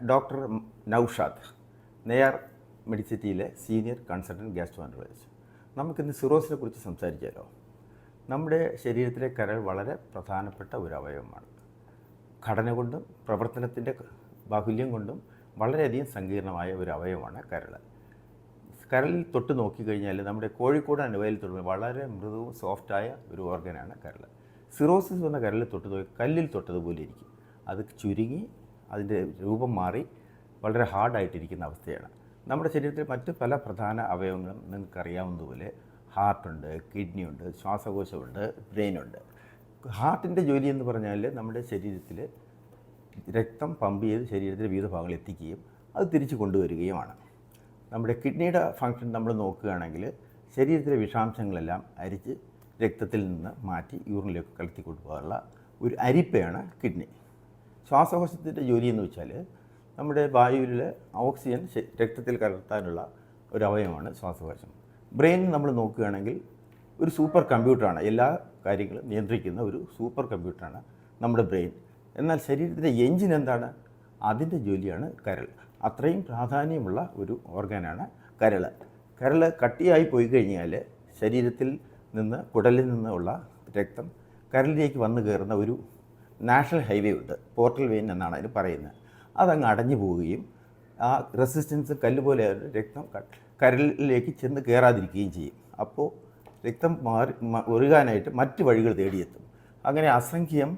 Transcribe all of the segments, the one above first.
Doctor Naushad, Neyyar മെഡിസിറ്റിയിലെ senior consultant gastroenterologist. നമുക്കിന്ന് സിറോസിനെ കുറിച്ച് സംസാരിക്കാമല്ലോ. നമ്മുടെ ശരീരത്തിലെ കരൾ വളരെ പ്രധാനപ്പെട്ട ഒരു അവയവമാണ്. ഘടന കൊണ്ടും പ്രവർത്തനത്തിൻ്റെ ബാഹുല്യം കൊണ്ടും വളരെയധികം സങ്കീർണമായ ഒരു അവയവമാണ് കരൾ. കരളിൽ തൊട്ട് നോക്കിക്കഴിഞ്ഞാൽ നമ്മുടെ കോഴിക്കോട് അണുവയിൽ തൊട്ട് വളരെ മൃദുവും സോഫ്റ്റായ ഒരു ഓർഗനാണ് കരൾ. സിറോസിസ് വന്ന കരളിൽ തൊട്ട് നോക്കി കല്ലിൽ തൊട്ടതുപോലെ ഇരിക്കും. അത് ചുരുങ്ങി അതിൻ്റെ രൂപം മാറി വളരെ ഹാർഡായിട്ടിരിക്കുന്ന അവസ്ഥയാണ്. നമ്മുടെ ശരീരത്തിൽ മറ്റ് പല പ്രധാന അവയവങ്ങളും നിങ്ങൾക്കറിയാവുന്നതുപോലെ ഹാർട്ടുണ്ട്, കിഡ്നിയുണ്ട്, ശ്വാസകോശമുണ്ട്, ബ്രെയിനുണ്ട്. ഹാർട്ടിൻ്റെ ജോലി എന്ന് പറഞ്ഞാൽ നമ്മുടെ ശരീരത്തിൽ രക്തം പമ്പ് ചെയ്ത് ശരീരത്തിലെ വിവിധ ഭാഗങ്ങളിൽ എത്തിക്കുകയും അത് തിരിച്ചു കൊണ്ടുവരികയുമാണ്. നമ്മുടെ കിഡ്നിയുടെ ഫങ്ഷൻ നമ്മൾ നോക്കുകയാണെങ്കിൽ ശരീരത്തിലെ വിഷാംശങ്ങളെല്ലാം അരിച്ച് രക്തത്തിൽ നിന്ന് മാറ്റി യൂറിനിലേക്ക് കലർത്തി കൊണ്ടുപോകാനുള്ള ഒരു അരിപ്പയാണ് കിഡ്നി. ശ്വാസകോശത്തിൻ്റെ ജോലി എന്ന് വെച്ചാൽ നമ്മുടെ വായുവിലെ ഓക്സിജൻ രക്തത്തിൽ കലർത്താനുള്ള ഒരു അവയവമാണ് ശ്വാസകോശം. ബ്രെയിൻ നമ്മൾ നോക്കുകയാണെങ്കിൽ ഒരു സൂപ്പർ കമ്പ്യൂട്ടറാണ്, എല്ലാ കാര്യങ്ങളും നിയന്ത്രിക്കുന്ന ഒരു സൂപ്പർ കമ്പ്യൂട്ടറാണ് നമ്മുടെ ബ്രെയിൻ. എന്നാൽ ശരീരത്തിൻ്റെ എഞ്ചിൻ എന്താണ്? അതിൻ്റെ ജോലിയാണ് കരൾ. അത്രയും പ്രാധാന്യമുള്ള ഒരു ഓർഗനാണ് കരൾ. കരൾ കട്ടിയായി പോയി കഴിഞ്ഞാൽ ശരീരത്തിൽ നിന്ന് കുടലിൽ നിന്നുള്ള രക്തം കരളിലേക്ക് വന്നു കയറുന്ന ഒരു നാഷണൽ ഹൈവേ ഉണ്ട്, പോർട്ടൽ വെയിൻ എന്നാണ് അതിന് പറയുന്നത്. അതങ്ങ് അടഞ്ഞു പോവുകയും ആ റെസിസ്റ്റൻസ് കല്ല് പോലെ രക്തം കരളിലേക്ക് ചെന്ന് കയറാതിരിക്കുകയും ചെയ്യും. അപ്പോൾ രക്തം ഒഴുകാനായിട്ട് മറ്റ് വഴികൾ തേടിയെത്തും. അങ്ങനെ അസംഖ്യം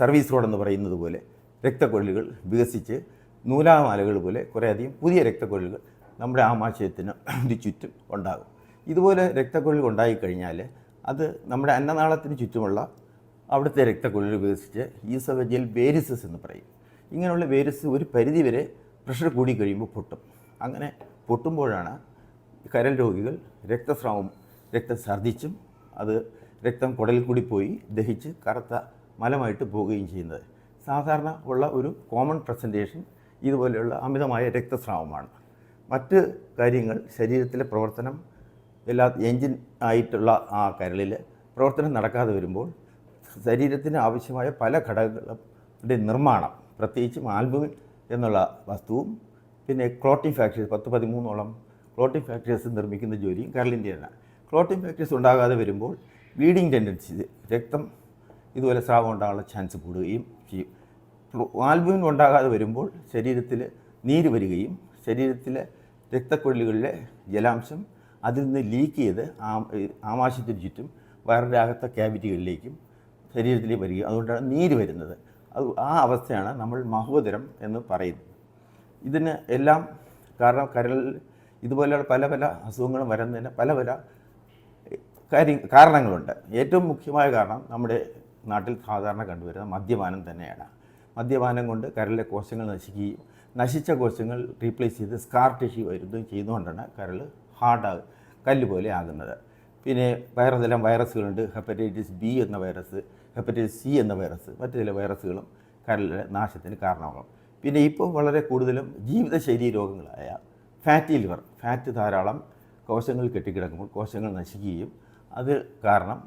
സർവീസ് റോഡെന്ന് പറയുന്നത് പോലെ രക്തക്കൊഴലുകൾ വികസിച്ച് നൂലാമാലകൾ പോലെ കുറേയധികം പുതിയ രക്തക്കൊഴലുകൾ നമ്മുടെ ആമാശയത്തിന് ചുറ്റും ഉണ്ടാകും. ഇതുപോലെ രക്തക്കൊഴലുകൾ ഉണ്ടായിക്കഴിഞ്ഞാൽ അത് നമ്മുടെ അന്നനാളത്തിന് ചുറ്റുമുള്ള അവിടുത്തെ രക്തക്കൊഴലുകൾ വികസിച്ച് ഈസോഫേജിയൽ വേരിസസ് എന്ന് പറയും. ഇങ്ങനെയുള്ള വേരിസ് ഒരു പരിധിവരെ പ്രഷർ കൂടി കഴിയുമ്പോൾ പൊട്ടും. അങ്ങനെ പൊട്ടുമ്പോഴാണ് കരൾ രോഗികൾ രക്തസ്രാവം, രക്തം ഛർദ്ദിച്ചും അത് രക്തം കുടലിൽ കൂടി പോയി ദഹിച്ച് കറുത്ത മലമായിട്ട് പോവുകയും ചെയ്യുന്നത്. സാധാരണ ഉള്ള ഒരു കോമൺ പ്രസൻറ്റേഷൻ ഇതുപോലെയുള്ള അമിതമായ രക്തസ്രാവമാണ്. മറ്റ് കാര്യങ്ങൾ ശരീരത്തിലെ പ്രവർത്തനം എല്ലാ എൻജിൻ ആയിട്ടുള്ള ആ കരളിൽ പ്രവർത്തനം നടക്കാതെ വരുമ്പോൾ ശരീരത്തിന് ആവശ്യമായ പല ഘടകങ്ങളുടെ നിർമ്മാണം, പ്രത്യേകിച്ചും ആൽബുമിൻ എന്നുള്ള വസ്തുവും പിന്നെ ക്ലോട്ടിംഗ് ഫാക്ടേഴ്സ് 10-13ഓളം ക്ലോട്ടിംഗ് ഫാക്ടേഴ്സ് നിർമ്മിക്കുന്ന ജോലിയും കരളിൻ്റെയാണ്. ക്ലോട്ടിംഗ് ഫാക്ടേഴ്സ് ഉണ്ടാകാതെ വരുമ്പോൾ ബ്ലീഡിങ് ടെൻഡൻസി, രക്തം ഇതുപോലെ സ്രാവം ഉണ്ടാകാനുള്ള ചാൻസ് കൂടുകയും ചെയ്യും. ആൽബുമിൻ ഉണ്ടാകാതെ വരുമ്പോൾ ശരീരത്തിൽ നീര് വരികയും ശരീരത്തിലെ രക്തക്കൊഴലുകളിലെ ജലാംശം അതിൽ നിന്ന് ലീക്ക് ചെയ്ത് ആമാശയത്തിന് ചുറ്റും വയറിൻ്റെ അകത്തെ ക്യാവിറ്റികളിലേക്കും ശരീരത്തിലേക്ക് വരികയും അതുകൊണ്ടാണ് നീര് വരുന്നത്. ആ അവസ്ഥയാണ് നമ്മൾ മഹോദരം എന്ന് പറയുന്നത്. ഇതിന് എല്ലാം കാരണം കരളിൽ ഇതുപോലെയുള്ള പല പല അസുഖങ്ങളും വരുന്നതിന് പല പല കാരണങ്ങളുണ്ട്. ഏറ്റവും മുഖ്യമായ കാരണം നമ്മുടെ നാട്ടിൽ സാധാരണ കണ്ടുവരുന്ന മദ്യപാനം തന്നെയാണ്. മദ്യപാനം കൊണ്ട് കരളിലെ കോശങ്ങൾ നശിക്കുകയും നശിച്ച കോശങ്ങൾ റീപ്ലേസ് ചെയ്ത് സ്കാർ ടിഷ്യൂ വരുന്നതും ചെയ്യുന്നതുകൊണ്ടാണ് കരൾ ഹാർഡ് കല്ല് പോലെ ആകുന്നത്. പിന്നെ വേറെ ചില വൈറസുകളുണ്ട്, ഹെപ്പറ്റൈറ്റിസ് ബി എന്ന വൈറസ്, ഹെപ്പറ്റൈറ്റിസ് സി എന്ന വൈറസ്, മറ്റു ചില വൈറസുകളും കരളിലെ നാശത്തിന് കാരണമാകും. പിന്നെ ഇപ്പോൾ വളരെ കൂടുതലും ജീവിതശൈലി രോഗങ്ങളായ ഫാറ്റി ലിവർ, ഫാറ്റ് ധാരാളം കോശങ്ങൾ കെട്ടിക്കിടക്കുമ്പോൾ കോശങ്ങൾ നശിക്കുകയും അത് കാരണം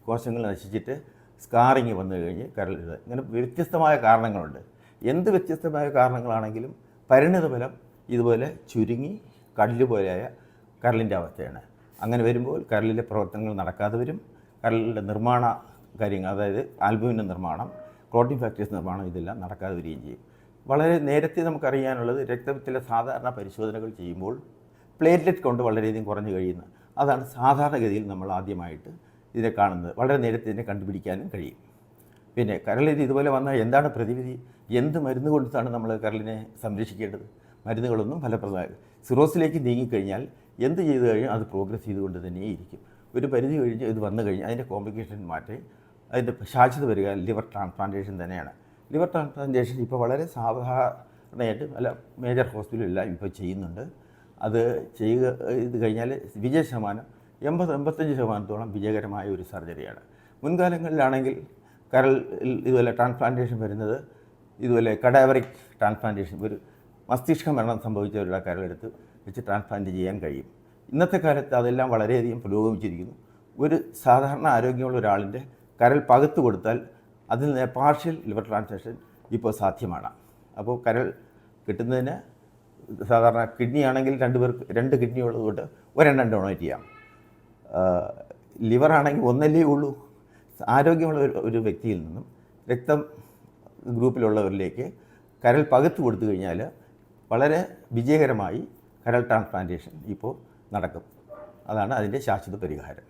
കോശങ്ങൾ നശിച്ചിട്ട് സ്കാറിങ് വന്നു കഴിഞ്ഞ് കരളിൽ ഇങ്ങനെ വ്യത്യസ്തമായ കാരണങ്ങളുണ്ട്. എന്ത് വ്യത്യസ്തമായ കാരണങ്ങളാണെങ്കിലും പരിണിതഫലം ഇതുപോലെ ചുരുങ്ങി കല്ല് പോലെയായ കരളിൻ്റെ അവസ്ഥയാണ്. അങ്ങനെ വരുമ്പോൾ കരളിലെ പ്രവർത്തനങ്ങൾ നടക്കാതെ വരും. കരളിൻ്റെ നിർമ്മാണ കാര്യങ്ങൾ, അതായത് ആൽബുമിൻ്റെ നിർമ്മാണം, ക്ലോട്ടിംഗ് ഫാക്ടേഴ്സ് നിർമ്മാണം, ഇതെല്ലാം നടക്കാതെ വരികയും ചെയ്യും. വളരെ നേരത്തെ നമുക്കറിയാനുള്ളത് രക്തത്തിലെ സാധാരണ പരിശോധനകൾ ചെയ്യുമ്പോൾ പ്ലേറ്റ്ലെറ്റ് കൗണ്ട് വളരെയധികം കുറഞ്ഞു കഴിയുന്നു. അതാണ് സാധാരണഗതിയിൽ നമ്മൾ ആദ്യമായിട്ട് ഇതിനെ കാണുന്നത്. വളരെ നേരത്തെ ഇതിനെ കണ്ടുപിടിക്കാനും കഴിയും. പിന്നെ കരളിൽ ഇതുപോലെ വന്നാൽ എന്താണ് പ്രതിവിധി? എന്ത് മരുന്ന് കൊടുത്താണ് നമ്മൾ കരളിനെ സംരക്ഷിക്കേണ്ടത്? മരുന്നുകളൊന്നും ഫലപ്രദമായി. സിറോസിലേക്ക് നീങ്ങിക്കഴിഞ്ഞാൽ എന്ത് ചെയ്തു കഴിഞ്ഞാൽ അത് പ്രോഗ്രസ് ചെയ്തുകൊണ്ട് തന്നെ ഇരിക്കും. ഒരു പരിധി കഴിഞ്ഞ് ഇത് വന്നു കഴിഞ്ഞാൽ അതിൻ്റെ കോംപ്ലിക്കേഷൻ മാറ്റി അതിൻ്റെ ശാശ്വത വരിക ലിവർ ട്രാൻസ്പ്ലാന്റേഷൻ തന്നെയാണ്. ലിവർ ട്രാൻസ്പ്ലാന്റേഷൻ ഇപ്പോൾ വളരെ സാധാരണയായിട്ട് പല മേജർ ഹോസ്പിറ്റലുകളിലെല്ലാം ഇപ്പോൾ ചെയ്യുന്നുണ്ട്. അത് ഇത് കഴിഞ്ഞാൽ വിജയ ശതമാനം 80-85% വിജയകരമായ ഒരു സർജറിയാണ്. മുൻകാലങ്ങളിലാണെങ്കിൽ കരൾ ഇതുപോലെ ട്രാൻസ്പ്ലാന്റേഷൻ വരുന്നത് ഇതുപോലെ കഡാവറിക് ട്രാൻസ്പ്ലാന്റേഷൻ, ഒരു മസ്തിഷ്ക മരണം സംഭവിച്ചവരുടെ കരളെടുത്ത് വെച്ച് ട്രാൻസ്പ്ലാന്റ് ചെയ്യാൻ കഴിയും. ഇന്നത്തെ കാലത്ത് അതെല്ലാം വളരെയധികം പുരോഗമിച്ചിരിക്കുന്നു. ഒരു സാധാരണ ആരോഗ്യമുള്ള ഒരാളിൻ്റെ കരൾ പകുത്ത് കൊടുത്താൽ അതിൽ നിന്ന് പാർഷ്യൽ ലിവർ ട്രാൻസ്പ്ലാന്റേഷൻ ഇപ്പോൾ സാധ്യമാണ്. അപ്പോൾ കരൾ കിട്ടുന്നതിന് സാധാരണ കിഡ്നി ആണെങ്കിൽ രണ്ട് കിഡ്നി ഉള്ളതുകൊണ്ട് ഒരെണ്ണം ഡൊണേറ്റ് ചെയ്യാം. ലിവറാണെങ്കിൽ ഒന്നല്ലേ ഉള്ളൂ. ആരോഗ്യമുള്ള ഒരു വ്യക്തിയിൽ നിന്നും രക്തം ഗ്രൂപ്പിലുള്ളവരിലേക്ക് കരൾ പകുത്തു കൊടുത്തു കഴിഞ്ഞാൽ വളരെ വിജയകരമായി കരൾ ട്രാൻസ്പ്ലാന്റേഷൻ ഇപ്പോൾ നടക്കും. അതാണ് അതിൻ്റെ ശാശ്വത പരിഹാരം.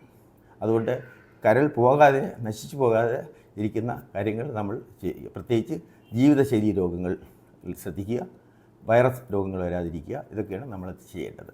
അതുകൊണ്ട് കരൾ പോകാതെ നശിച്ചു പോകാതെ ഇരിക്കുന്ന കാര്യങ്ങൾ നമ്മൾ ചെയ്യുക. പ്രത്യേകിച്ച് ജീവിതശൈലി രോഗങ്ങൾ ശ്രദ്ധിക്കുക, വൈറസ് രോഗങ്ങൾ വരാതിരിക്കുക, ഇതൊക്കെയാണ് നമ്മൾ ചെയ്യേണ്ടത്.